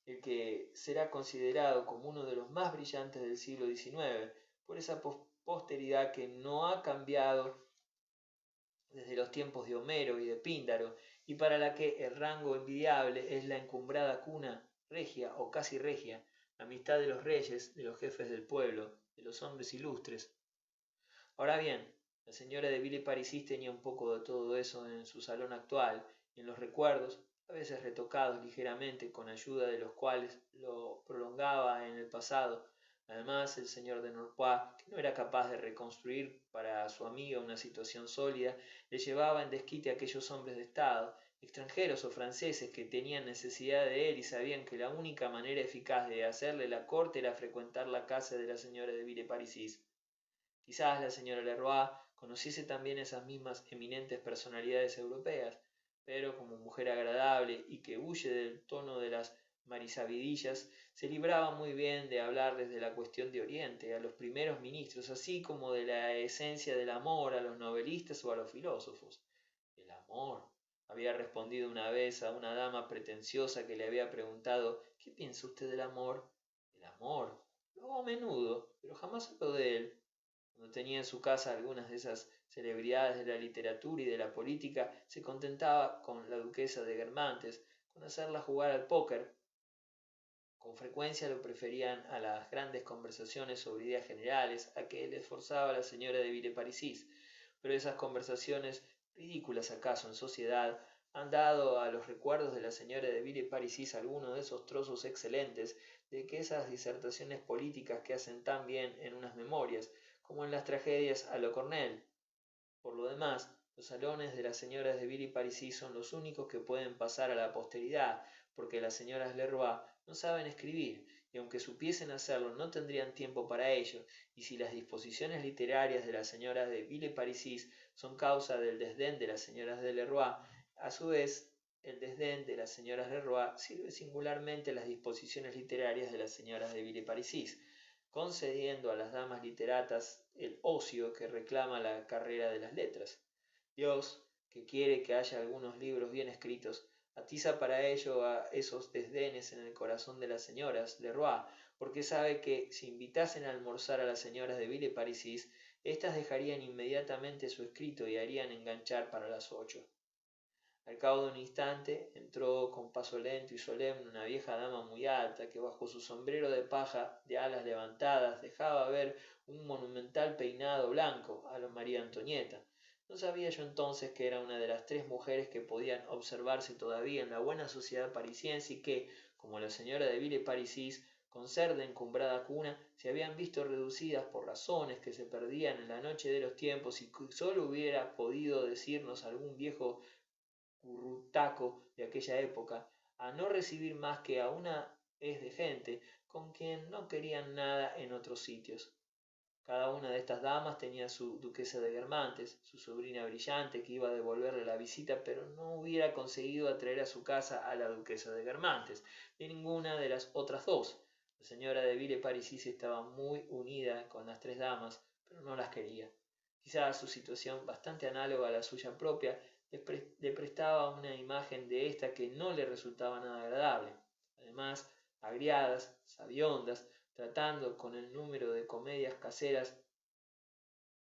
el que será considerado como uno de los más brillantes del siglo XIX, por esa posteridad que no ha cambiado desde los tiempos de Homero y de Píndaro, y para la que el rango envidiable es la encumbrada cuna regia o casi regia, la amistad de los reyes, de los jefes del pueblo, de los hombres ilustres. Ahora bien, la señora de Villeparisis tenía un poco de todo eso en su salón actual, y en los recuerdos, a veces retocados ligeramente con ayuda de los cuales lo prolongaba en el pasado. Además, el señor de Norpois, que no era capaz de reconstruir para su amiga una situación sólida, le llevaba en desquite a aquellos hombres de Estado, extranjeros o franceses, que tenían necesidad de él y sabían que la única manera eficaz de hacerle la corte era frecuentar la casa de la señora de Villeparisis. Quizás la señora Leroy conociese también esas mismas eminentes personalidades europeas, pero como mujer agradable y que huye del tono de las marisabidillas, se libraba muy bien de hablarles de la cuestión de Oriente a los primeros ministros, así como de la esencia del amor a los novelistas o a los filósofos. El amor, había respondido una vez a una dama pretenciosa que le había preguntado ¿qué piensa usted del amor? El amor. Lo hago a menudo, pero jamás hablo de él. Cuando tenía en su casa algunas de esas celebridades de la literatura y de la política, se contentaba con la duquesa de Guermantes, con hacerla jugar al póker. Con frecuencia lo preferían a las grandes conversaciones sobre ideas generales a que le esforzaba la señora de Villeparisis, pero esas conversaciones, ridículas acaso en sociedad, han dado a los recuerdos de la señora de Villeparisis algunos de esos trozos excelentes de que esas disertaciones políticas que hacen tan bien en unas memorias, como en las tragedias a lo Cornell. Por lo demás, los salones de las señoras de Villeparisis son los únicos que pueden pasar a la posteridad, porque las señoras Leroy no saben escribir, y aunque supiesen hacerlo no tendrían tiempo para ello, y si las disposiciones literarias de las señoras de Villeparisis son causa del desdén de las señoras de Leroy, a su vez el desdén de las señoras Leroy sirve singularmente a las disposiciones literarias de las señoras de Villeparisis. concediendo a las damas literatas el ocio que reclama la carrera de las letras. Dios, que quiere que haya algunos libros bien escritos, atiza para ello a esos desdenes en el corazón de las señoras Leroy, porque sabe que si invitasen a almorzar a las señoras de Villeparisis, éstas dejarían inmediatamente su escrito y harían enganchar para las 8. Al cabo de un instante entró con paso lento y solemne una vieja dama muy alta, que bajo su sombrero de paja de alas levantadas dejaba ver un monumental peinado blanco a la María Antonieta. No sabía yo entonces que era una de las 3 mujeres que podían observarse todavía en la buena sociedad parisiense y que, como la señora de Villeparisis, con ser de encumbrada cuna, se habían visto reducidas por razones que se perdían en la noche de los tiempos y que sólo hubiera podido decirnos algún viejo currutaco de aquella época, a no recibir más que a una es de gente con quien no querían nada en otros sitios. Cada una de estas damas tenía su duquesa de Guermantes, su sobrina brillante que iba a devolverle la visita, pero no hubiera conseguido atraer a su casa a la duquesa de Guermantes, de ninguna de las otras 2. La señora de Villeparisis estaba muy unida con las 3 damas, pero no las quería. Quizás su situación, bastante análoga a la suya propia, le prestaba una imagen de ésta que no le resultaba nada agradable. Además, agriadas, sabiondas, tratando con el número de comedias caseras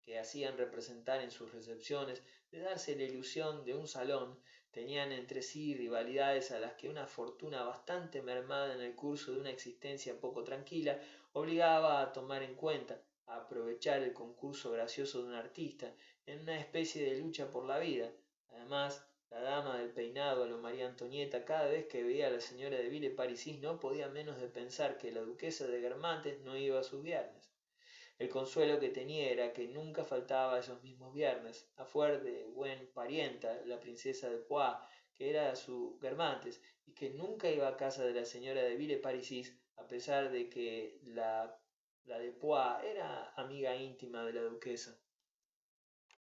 que hacían representar en sus recepciones, de darse la ilusión de un salón, tenían entre sí rivalidades a las que una fortuna bastante mermada en el curso de una existencia poco tranquila obligaba a tomar en cuenta, a aprovechar el concurso gracioso de un artista, en una especie de lucha por la vida. Además, la dama del peinado a lo María Antonieta, cada vez que veía a la señora de Villeparisis, no podía menos de pensar que la duquesa de Guermantes no iba a sus viernes. El consuelo que tenía era que nunca faltaba esos mismos viernes, a fuer de buen parienta, la princesa de Poix, que era su Guermantes, y que nunca iba a casa de la señora de Villeparisis, a pesar de que la de Poix era amiga íntima de la duquesa.